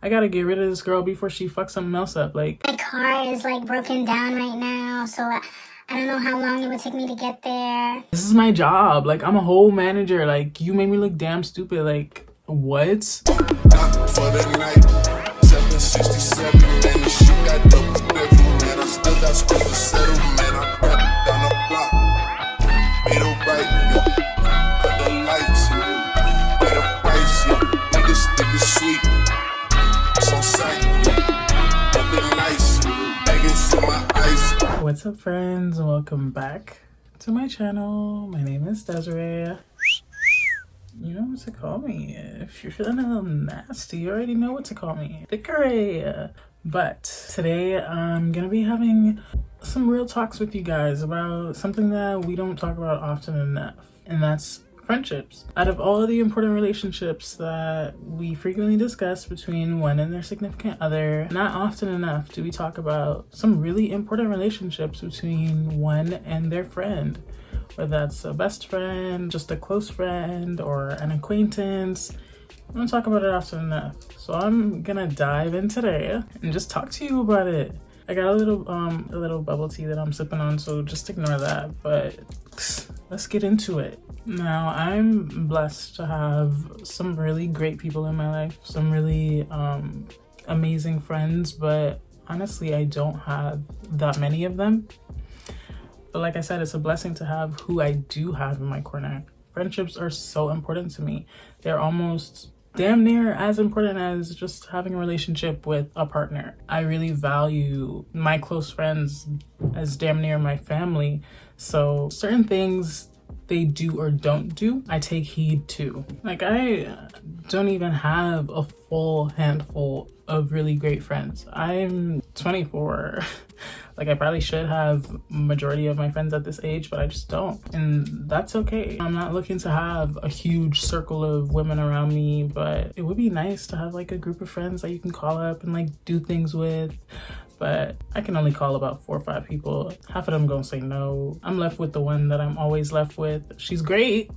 I gotta get rid of this girl before she fucks something else up. Like, my car is like broken down right now, so I don't know how long it would take me to get there. this is my job. Like, I'm a whole manager. Like, you made me look damn stupid. Like, what? For the night, 767, man, she got double bedroom, man. I still got scores to settle, man. I got down the block, made a right, yeah. Cut the lights, made a price, yeah. Niggas think it's sweet, it's on sight, yeah. Nothing nice, begging for my ice. What's up, friends? Welcome back to my channel. My name is Desiree. You know what to call me. If you're feeling a little nasty, you already know what to call me. Thickeray. But today I'm gonna be having some real talks with you guys about something that we don't talk about often enough, and that's friendships. Out of all of the important relationships that we frequently discuss between one and their significant other, not often enough do we talk about some really important relationships between one and their friend. Whether that's a best friend, just a close friend, or an acquaintance. I don't talk about it often enough. So I'm gonna dive in today and just talk to you about it. I got a little bubble tea that I'm sipping on, so just ignore that. But let's get into it. Now, I'm blessed to have some really great people in my life, some really amazing friends, but honestly, I don't have that many of them. But like I said, it's a blessing to have who I do have in my corner. Friendships are so important to me. They're almost damn near as important as just having a relationship with a partner. I really value my close friends as damn near my family. So certain things they do or don't do, I take heed to. Like, I don't even have a full handful of really great friends. I'm 24. Like, I probably should have majority of my friends at this age, but I just don't. And that's okay. I'm not looking to have a huge circle of women around me, but it would be nice to have like a group of friends that you can call up and like do things with. But I can only call about 4 or 5 people. Half of them gonna say no. I'm left with the one that I'm always left with. She's great,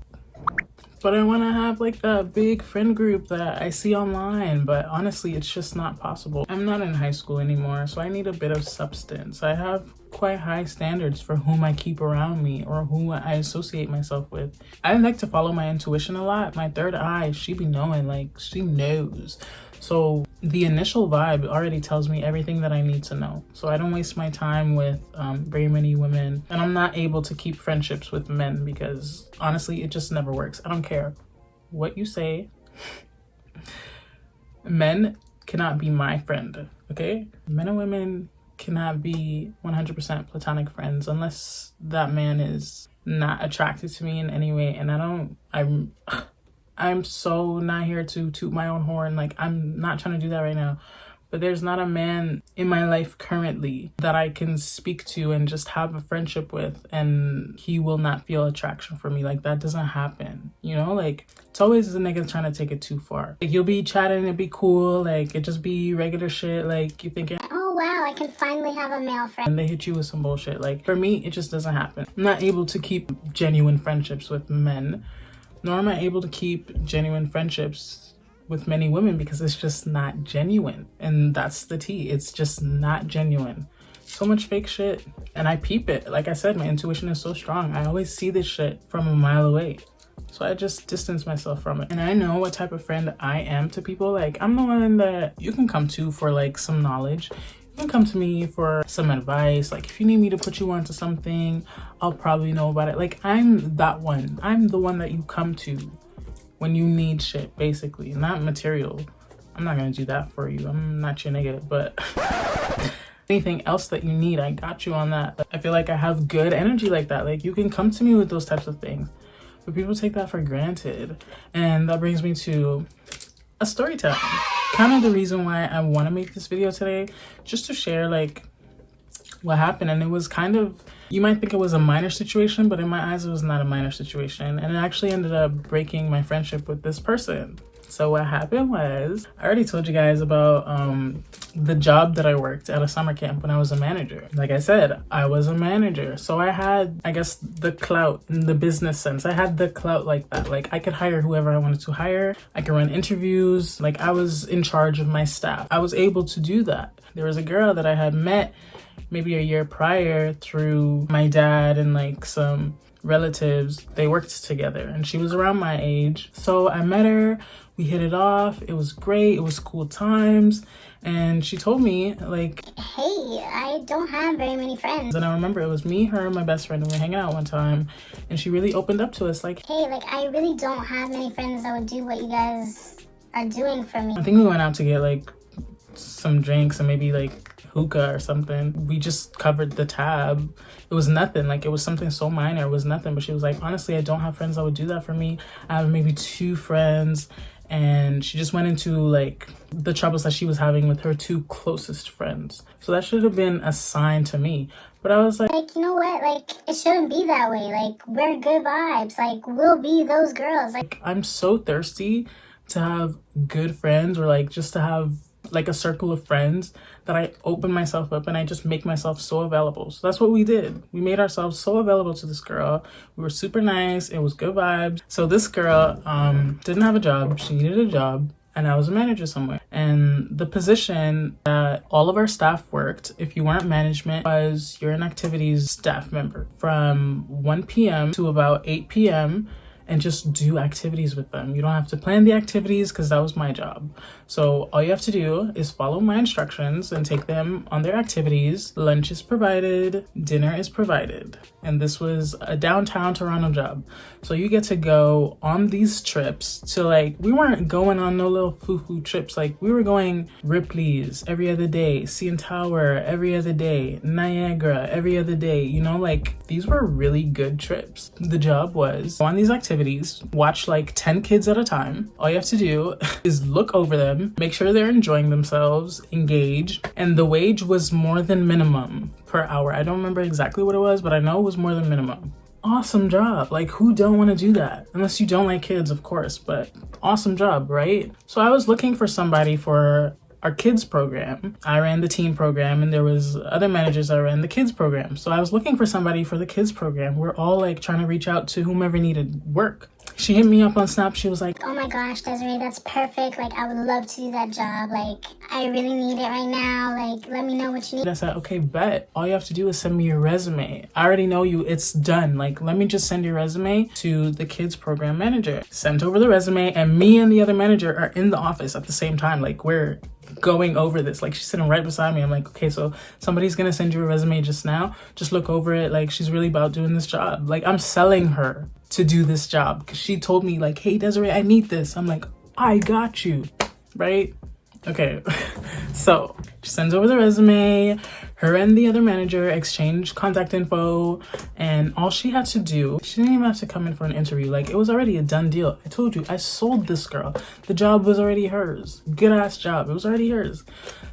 but I want to have like that big friend group that I see online, but honestly, it's just not possible. I'm not in high school anymore, so I need a bit of substance. I have quite high standards for whom I keep around me or who I associate myself with. I like to follow my intuition a lot. My third eye, she be knowing, like, she knows. So the initial vibe already tells me everything that I need to know. So I don't waste my time with very many women, and I'm not able to keep friendships with men because honestly, it just never works. I don't care what you say. Men cannot be my friend, okay? Men and women cannot be 100% platonic friends unless that man is not attracted to me in any way. And I'm so not here to toot my own horn. Like, I'm not trying to do that right now. But there's not a man in my life currently that I can speak to and just have a friendship with and he will not feel attraction for me. Like, that doesn't happen, you know? Like, it's always the nigga trying to take it too far. Like, you'll be chatting, it'd be cool, like, it just be regular shit. Like, you're thinking, Oh wow, I can finally have a male friend. and they hit you with some bullshit. Like, for me, it just doesn't happen. I'm not able to keep genuine friendships with men, nor am I able to keep genuine friendships with many women because it's just not genuine. And that's the tea. It's just not genuine. So much fake shit. And I peep it. Like I said, my intuition is so strong. I always see this shit from a mile away. So I just distance myself from it. And I know what type of friend I am to people. Like, I'm the one that you can come to for like some knowledge. You can come to me for some advice. Like, if you need me to put you onto something, I'll probably know about it. Like, I'm that one. I'm the one that you come to when you need shit, basically, not material. I'm not gonna do that for you. I'm not your nigga, but anything else that you need, I got you on that. I feel like I have good energy like that. Like, you can come to me with those types of things, but people take that for granted. And that brings me to a story time. Kind of the reason why I want to make this video today, just to share like what happened. And it was kind of, you might think it was a minor situation, but in my eyes it was not a minor situation, and it actually ended up breaking my friendship with this person. So what happened was, I already told you guys about the job that I worked at a summer camp when I was a manager. Like I said, I was a manager. So I had, I guess, the clout in the business sense. I had the clout like that. Like I could hire whoever I wanted to hire. I could run interviews. Like I was in charge of my staff. I was able to do that. There was a girl that I had met maybe a year prior through my dad and like some relatives. They worked together and she was around my age. So I met her, we hit it off. It was great. It was cool times. And she told me like, hey, I don't have very many friends. And I remember it was me, her, and my best friend, and we were hanging out one time. And she really opened up to us like, hey, like I really don't have many friends that would do what you guys are doing for me. I think we went out to get like some drinks and maybe like hookah or something. We just covered the tab. It was nothing. Like it was something so minor. It was nothing. But she was like, honestly, I don't have friends that would do that for me. I have maybe 2 friends. And she just went into like the troubles that she was having with her 2 closest friends. So that should have been a sign to me. But I was like, you know what? Like it shouldn't be that way. Like we're good vibes. Like we'll be those girls. Like I'm so thirsty to have good friends, or like just to have like a circle of friends, that I open myself up and I just make myself so available. So that's what we did. We made ourselves so available to this girl. We were super nice. It was good vibes. So this girl didn't have a job. She needed a job. And I was a manager somewhere. And the position that all of our staff worked, if you weren't management, was you're an activities staff member from 1 p.m. to about 8 p.m. and just do activities with them. You don't have to plan the activities because that was my job. So all you have to do is follow my instructions and take them on their activities. Lunch is provided, dinner is provided. And this was a downtown Toronto job. So you get to go on these trips to like, we weren't going on no little foo-foo trips. Like we were going Ripley's every other day, CN Tower every other day, Niagara every other day. You know, like these were really good trips. The job was go on these activities, watch like 10 kids at a time. All you have to do is look over them, make sure they're enjoying themselves, engage. And the wage was more than minimum per hour. I don't remember exactly what it was, but I know it was more than minimum. Awesome job. Like who don't want to do that? Unless you don't like kids, of course, but awesome job, right? So I was looking for somebody for our kids program. I ran the teen program and there was other managers that ran the kids program. So I was looking for somebody for the kids program. We're all like trying to reach out to whomever needed work. She hit me up on Snap. She was like, oh my gosh, Desiree, that's perfect. Like I would love to do that job. Like I really need it right now. Like let me know what you need. I said, okay, bet. All you have to do is send me your resume. I already know you. It's done. Like let me just send your resume to the kids program manager. Sent over the resume and me and the other manager are in the office at the same time. Like we're going over this. Like she's sitting right beside me. I'm like, okay, so somebody's gonna send you a resume just now. Just look over it. Like she's really about doing this job. Like I'm selling her to do this job because she told me like, hey Desiree, I need this. I'm like, I got you, right? Okay. So she sends over the resume. Her and the other manager exchange contact info, and all she had to do, she didn't even have to come in for an interview. Like it was already a done deal. I told you, I sold this girl. The job was already hers. Good ass job. It was already hers.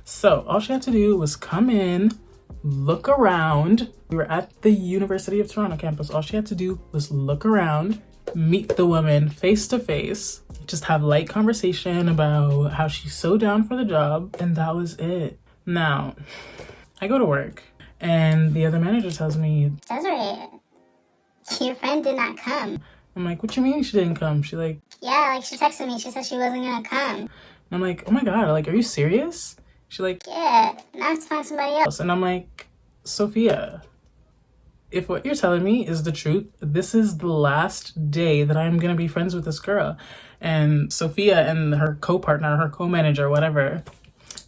So all she had to do was come in, look around. We were at the University of Toronto campus. All she had to do was look around, meet the woman face to face, just have light conversation about how she's so down for the job, and that was it. Now, I go to work and the other manager tells me, Desiree, your friend did not come. I'm like, what you mean she didn't come? She like, yeah, like she texted me. She said she wasn't gonna come. and I'm like, oh my God, like, are you serious? She like, yeah, now I have to find somebody else. and I'm like, Sophia, if what you're telling me is the truth, this is the last day that I'm gonna be friends with this girl. And Sophia and her co-partner, her co-manager, whatever,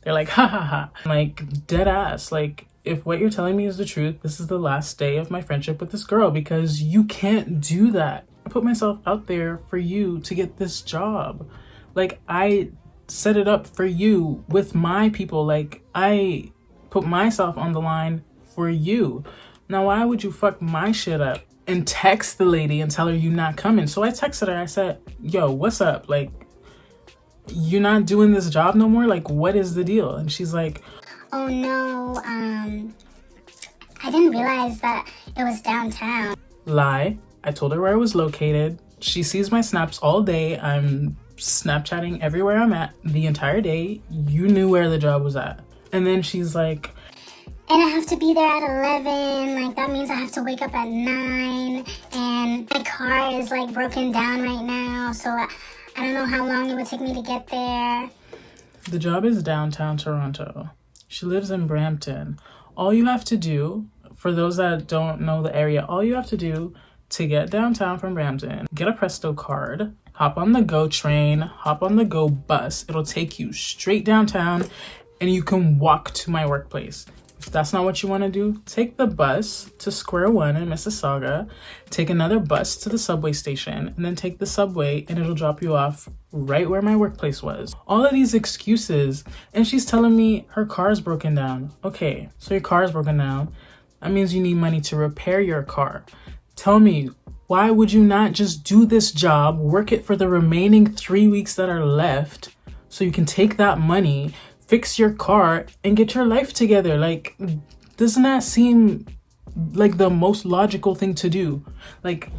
they're like, ha ha ha. I'm like, dead ass. Like, if what you're telling me is the truth, this is the last day of my friendship with this girl because you can't do that. I put myself out there for you to get this job. Like, I set it up for you with my people. Like, I put myself on the line for you. Now, why would you fuck my shit up and text the lady and tell her you're not coming? So I texted her. I said, yo, what's up? Like, you're not doing this job no more? Like, what is the deal? And she's like, oh no, I didn't realize that it was downtown. lie. I told her where I was located. She sees my snaps all day. I'm Snapchatting everywhere I'm at the entire day. You knew where the job was at. And then she's like, and I have to be there at 11, like that means I have to wake up at 9, and my car is like broken down right now, so I don't know how long it would take me to get there. the job is downtown Toronto. She lives in Brampton. All you have to do, for those that don't know the area, all you have to do to get downtown from Brampton, get a Presto card, hop on the GO train, hop on the GO bus. It'll take you straight downtown and you can walk to my workplace. If that's not what you want to do, take the bus to Square One in Mississauga, take another bus to the subway station, and then take the subway and it'll drop you off right where my workplace was. All of these excuses, and she's telling me her car is broken down. Okay, so your car is broken down. That means you need money to repair your car. Tell me, why would you not just do this job, work it for the remaining 3 weeks that are left, so you can take that money, fix your car, and get your life together? Like, doesn't that seem like the most logical thing to do? Like,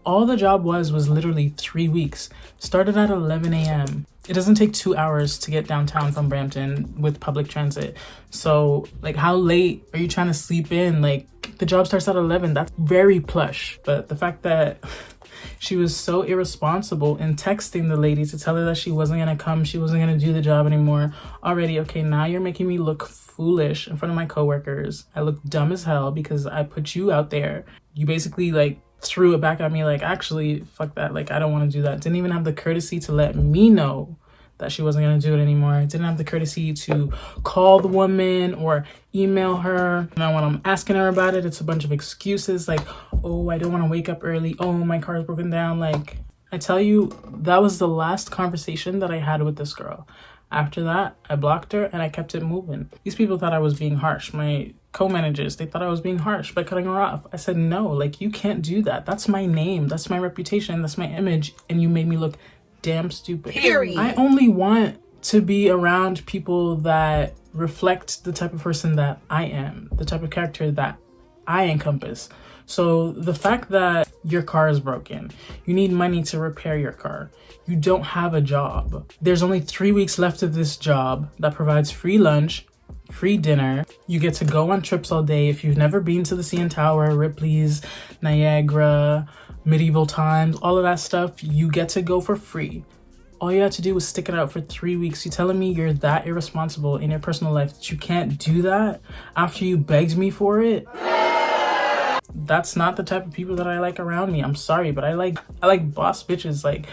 all the job was literally 3 weeks. Started at 11 a.m. It doesn't take 2 hours to get downtown from Brampton with public transit. So, like, how late are you trying to sleep in? Like, the job starts at 11. That's very plush. But the fact that she was so irresponsible in texting the lady to tell her that she wasn't gonna come, she wasn't gonna do the job anymore. Already, okay, now you're making me look foolish in front of my coworkers. I look dumb as hell because I put you out there. You basically like threw it back at me like, actually, fuck that. Like, I don't want to do that. Didn't even have the courtesy to let me know that she wasn't going to do it anymore. Didn't have the courtesy to call the woman or email her. And then when I'm asking her about it, it's a bunch of excuses like, oh, I don't want to wake up early. Oh, my car is broken down. Like, I tell you, that was the last conversation that I had with this girl. After that, I blocked her and I kept it moving. These people thought I was being harsh. My co-managers, they thought I was being harsh by cutting her off. I said, no, like, you can't do that. That's my name. That's my reputation. That's my image. And you made me look damn stupid. Period. I only want to be around people that reflect the type of person that I am, the type of character that I encompass. So the fact that your car is broken, you need money to repair your car, you don't have a job, there's only 3 weeks left of this job that provides free lunch, free dinner, you get to go on trips all day. If you've never been to the CN Tower, Ripley's, Niagara, medieval times, all of that stuff, you get to go for free. All you have to do is stick it out for 3 weeks. You telling me you're that irresponsible in your personal life that you can't do that after you begged me for it? That's not the type of people that I like around me. I'm sorry, but I like boss bitches. Like,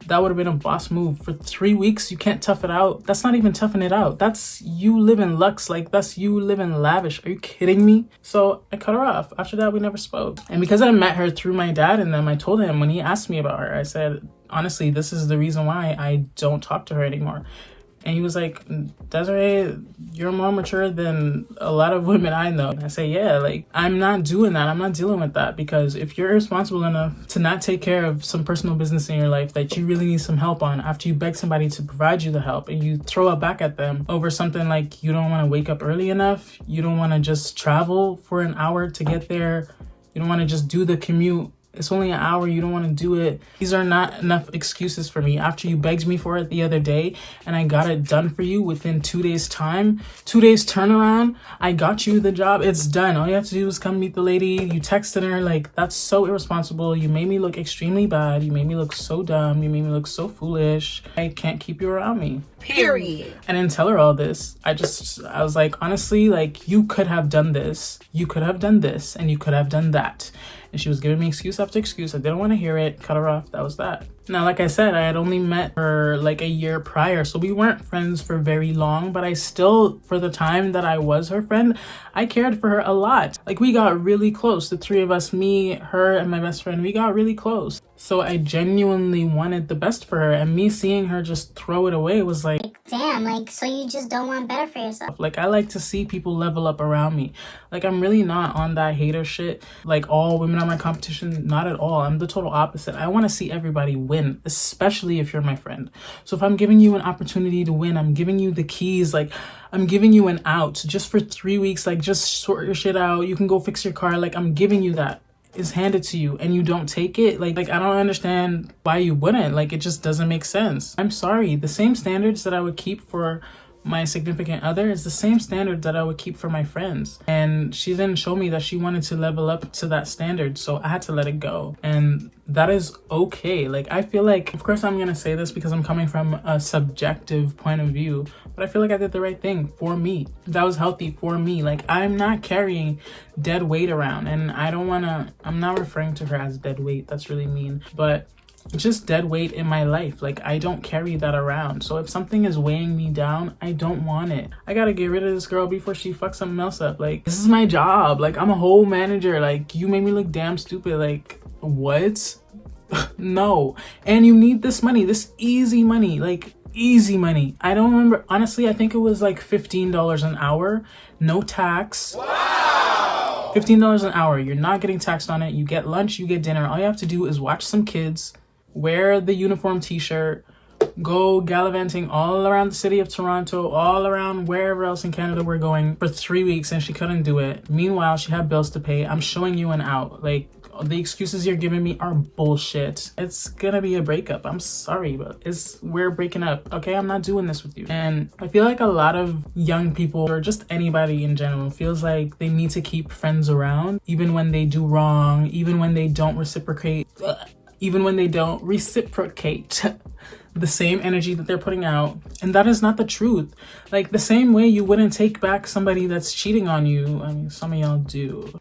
that would have been a boss move. For 3 weeks, you can't tough it out. That's not even toughing it out. That's you living luxe. Like, that's you living lavish. Are you kidding me? So I cut her off. After that, we never spoke. And because I met her through my dad and them, I told him when he asked me about her, I said, honestly, this is the reason why I don't talk to her anymore. And he was like, Desiree, you're more mature than a lot of women I know. And I say, yeah, like, I'm not doing that. I'm not dealing with that, because if you're irresponsible enough to not take care of some personal business in your life that you really need some help on after you beg somebody to provide you the help and you throw it back at them over something like you don't want to wake up early enough, you don't want to just travel for an hour to get there, you don't want to just do the commute. It's only an hour, you don't want to do it. These are not enough excuses for me. After you begged me for it the other day and I got it done for you within 2 days time, 2 days turnaround, I got you the job, it's done. All you have to do is come meet the lady. You texted her. Like, that's so irresponsible. You made me look extremely bad. You made me look so dumb. You made me look so foolish. I can't keep you around me. Period. I didn't tell her all this. I was like, honestly, like, you could have done this. You could have done this and you could have done that. And she was giving me excuse after excuse. I didn't want to hear it. Cut her off. That was that. Now, like I said, I had only met her like a year prior, so we weren't friends for very long, but I still, for the time that I was her friend, I cared for her a lot. Like, we got really close. The three of us, me, her, and my best friend, we got really close. So I genuinely wanted the best for her, and me seeing her just throw it away was like, damn, like, so you just don't want better for yourself. Like, I like to see people level up around me. Like, I'm really not on that hater shit. Like, all women are my competition. Not at all. I'm the total opposite. I want to see everybody win, especially if you're my friend. So if I'm giving you an opportunity to win, I'm giving you the keys. Like, I'm giving you an out just for 3 weeks. Like, just sort your shit out. You can go fix your car. Like, I'm giving you that. is handed to you and you don't take it, like I don't understand why you wouldn't. Like, it just doesn't make sense. I'm sorry. The same standards that I would keep for my significant other is the same standard that I would keep for my friends. And she didn't show me that she wanted to level up to that standard, so I had to let it go. And that is okay. Like, I feel like, of course I'm gonna say this because I'm coming from a subjective point of view, but I feel like I did the right thing for me. That was healthy for me. Like, I'm not carrying dead weight around, and I'm not referring to her as dead weight, that's really mean, but just dead weight in my life. Like, I don't carry that around. So if something is weighing me down, I don't want it. I gotta get rid of this girl before she fucks something else up. Like, this is my job. Like, I'm a whole manager. Like, you made me look damn stupid. Like, what? No. And you need this money, this easy money, like easy money. I don't remember, honestly, I think it was like $15 an hour, no tax. Wow. $15 an hour. You're not getting taxed on it. You get lunch, you get dinner. All you have to do is watch some kids, wear the uniform t-shirt, go gallivanting all around the city of Toronto, all around wherever else in Canada we're going for 3 weeks, and she couldn't do it. Meanwhile, she had bills to pay. I'm showing you an out. Like, the excuses you're giving me are bullshit. It's gonna be a breakup. I'm sorry, but we're breaking up, okay? I'm not doing this with you. And I feel like a lot of young people, or just anybody in general, feels like they need to keep friends around, even when they do wrong, even when they don't reciprocate the same energy that they're putting out. And that is not the truth. Like, the same way you wouldn't take back somebody that's cheating on you, I mean, some of y'all do,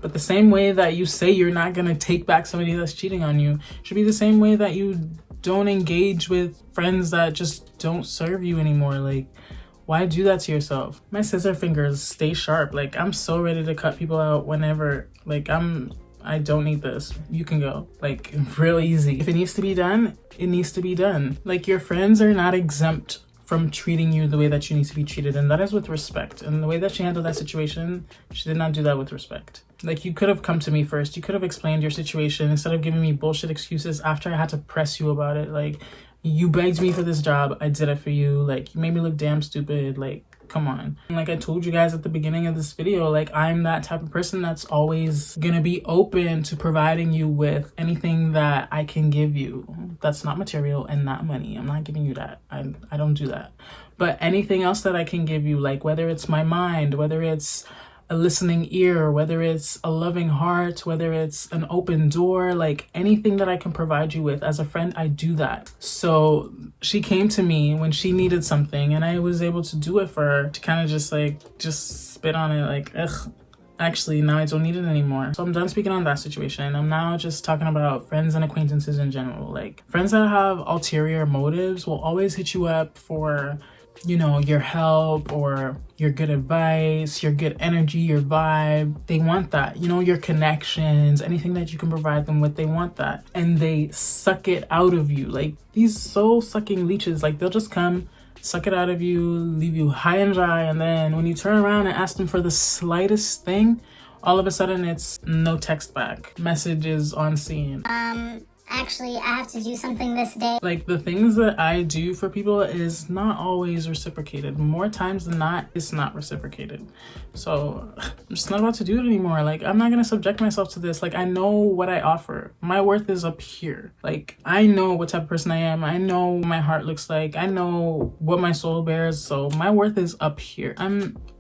but the same way that you say you're not gonna take back somebody that's cheating on you should be the same way that you don't engage with friends that just don't serve you anymore. Like, why do that to yourself? My scissor fingers stay sharp. Like, I'm so ready to cut people out whenever. Like, I don't need this. You can go. Like, real easy. If it needs to be done, it needs to be done. Like, your friends are not exempt from treating you the way that you need to be treated, and that is with respect. And the way that she handled that situation, she did not do that with respect. Like, you could have come to me first. You could have explained your situation instead of giving me bullshit excuses after I had to press you about it. Like, you begged me for this job, I did it for you. Like, you made me look damn stupid. Like, come on. And like I told you guys at the beginning of this video, like, I'm that type of person that's always gonna be open to providing you with anything that I can give you that's not material and not money. I'm not giving you that. I don't do that. But anything else that I can give you, like whether it's my mind, whether it's a listening ear, whether it's a loving heart, whether it's an open door, like anything that I can provide you with as a friend, I do that. So she came to me when she needed something and I was able to do it for her, to kind of just spit on it like, ugh, actually now I don't need it anymore. So I'm done speaking on that situation. I'm now just talking about friends and acquaintances in general. Like, friends that have ulterior motives will always hit you up for, you know, your help or your good advice, your good energy, your vibe. They want that, you know, your connections, anything that you can provide them with, they want that. And they suck it out of you. Like, these soul sucking leeches, like they'll just come, suck it out of you, leave you high and dry. And then when you turn around and ask them for the slightest thing, all of a sudden it's no text back, messages on scene. Actually, I have to do something this day. Like, the things that I do for people is not always reciprocated. More times than not, it's not reciprocated. So I'm just not about to do it anymore. Like, I'm not gonna subject myself to this. Like, I know what I offer. My worth is up here. Like, I know what type of person I am. I know what my heart looks like. I know what my soul bears. So my worth is up here.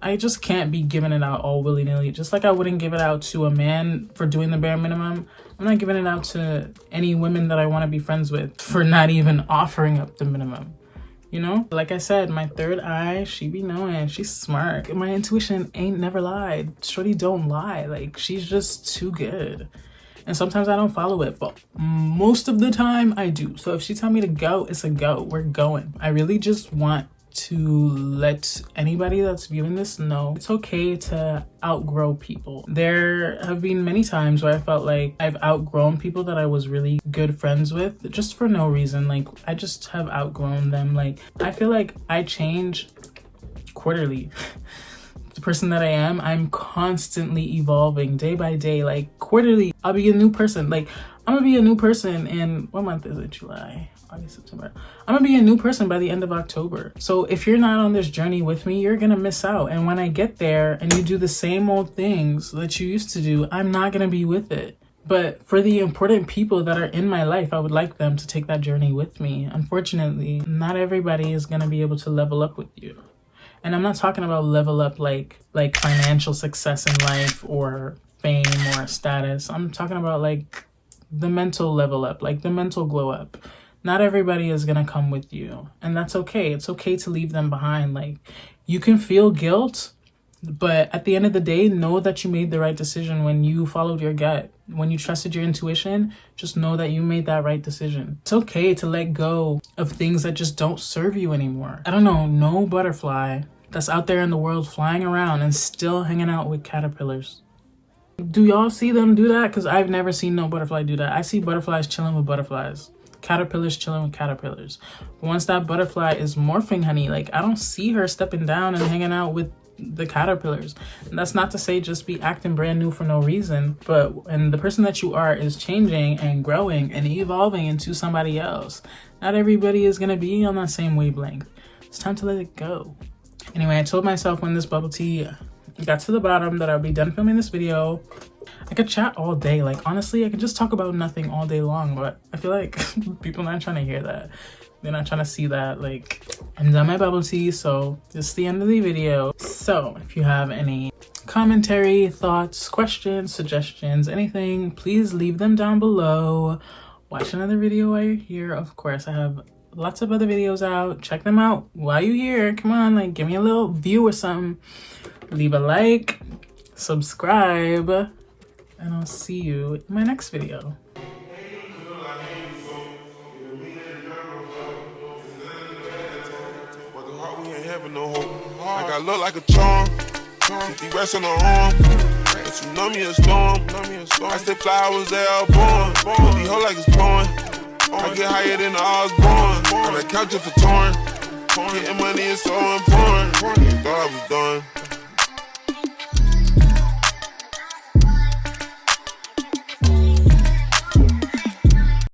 I just can't be giving it out all willy-nilly. Just like I wouldn't give it out to a man for doing the bare minimum, I'm not giving it out to any women that I want to be friends with for not even offering up the minimum. You know, like I said, my third eye, she be knowing, she's smart. My intuition ain't never lied. Shorty don't lie. Like, she's just too good. And sometimes I don't follow it, but most of the time I do. So if she tell me to go, it's a go. We're going. I really just want to let anybody that's viewing this know it's okay to outgrow people. There have been many times where I felt like I've outgrown people that I was really good friends with just for no reason. Like, I just have outgrown them. Like, I feel like I change quarterly. The person that I am, I'm constantly evolving day by day. Like, quarterly, I'll be a new person. Like, I'm gonna be a new person in, what month is it? July, August, September. I'm gonna be a new person by the end of October. So if you're not on this journey with me, you're gonna miss out. And when I get there and you do the same old things that you used to do, I'm not gonna be with it. But for the important people that are in my life, I would like them to take that journey with me. Unfortunately, not everybody is going to be able to level up with you. And I'm not talking about level up like financial success in life or fame or status. I'm talking about like the mental level up, like the mental glow up. Not everybody is going to come with you. And that's okay. It's okay to leave them behind. Like, you can feel guilt, but at the end of the day, know that you made the right decision when you followed your gut. When you trusted your intuition, just know that you made that right decision. It's okay to let go of things that just don't serve you anymore. I don't know, no butterfly that's out there in the world flying around and still hanging out with caterpillars. Do y'all see them do that? Because I've never seen no butterfly do that. I see butterflies chilling with butterflies. Caterpillars chilling with caterpillars. But once that butterfly is morphing, honey, like, I don't see her stepping down and hanging out with the caterpillars. And that's not to say just be acting brand new for no reason, and the person that you are is changing and growing and evolving into somebody else. Not everybody is gonna be on that same wavelength. It's time to let it go. Anyway, I told myself when this bubble tea got to the bottom that I'll be done filming this video. I could chat all day. Like, honestly, I could just talk about nothing all day long, but I feel like people are not trying to hear that. They're not trying to see that. Like, I'm done my bubble tea, so this is the end of the video. So if you have any commentary, thoughts, questions, suggestions, anything, please leave them down below. Watch another video while you're here. Of course, I have lots of other videos out. Check them out while you're here. Come on, like, give me a little view or something. Leave a like, subscribe, and I'll see you in my next video. Like I look like a charm. 50 rest on the arm. But you know me a storm. I stay flowers, they all born. Put these hoes like it's pouring. I get higher than the Osborne. On that couch if it's torn. Getting money is so important. Thought I was done.